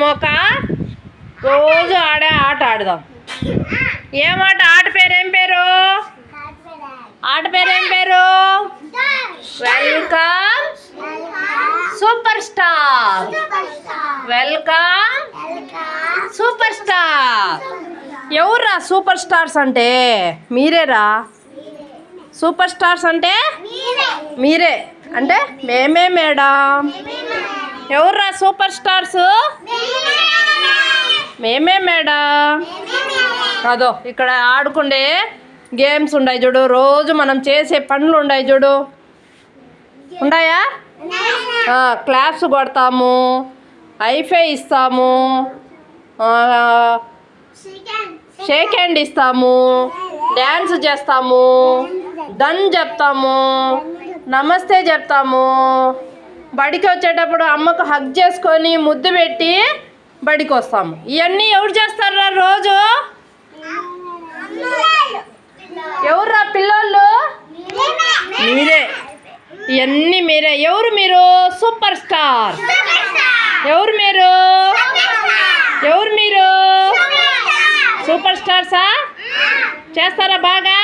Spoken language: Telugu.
మనం రోజు ఆడే ఆట ఆడదాం. ఏమాట ఆట పేరు? ఏం పేరు? ఆట పేరు ఏం పేరు? Welcome super star. Welcome super star. ఎవర్రా సూపర్ స్టార్స్ అంటే? మీరేరా సూపర్ స్టార్స్ అంటే? మీరే అంటే మేమే మేడం. ఎవర్రా సూపర్ స్టార్స్? మేమే మేడం. అదో ఇక్కడ ఆడుకుండే గేమ్స్ ఉన్నాయి చూడు, రోజు మనం చేసే పనులు ఉన్నాయి చూడు, ఉన్నాయా? క్లాప్స్ కొడతాము, ఐఫై ఇస్తాము, షేక్ హ్యాండ్ ఇస్తాము, డ్యాన్స్ చేస్తాము, డన్ చెప్తాము, నమస్తే చెప్తాము. బడికి వచ్చేటప్పుడు అమ్మకు హగ్ చేసుకొని ముద్దు పెట్టి బడికి వస్తాము. ఇవన్నీ ఎవరు చేస్తారా రోజు? ఎవర్రా పిల్లోళ్ళు? మీరే. ఇవన్నీ మీరే. ఎవరు మీరు? Super star. ఎవరు మీరు? ఎవరు మీరు? సూపర్ స్టార్సా? చేస్తారా బాగా?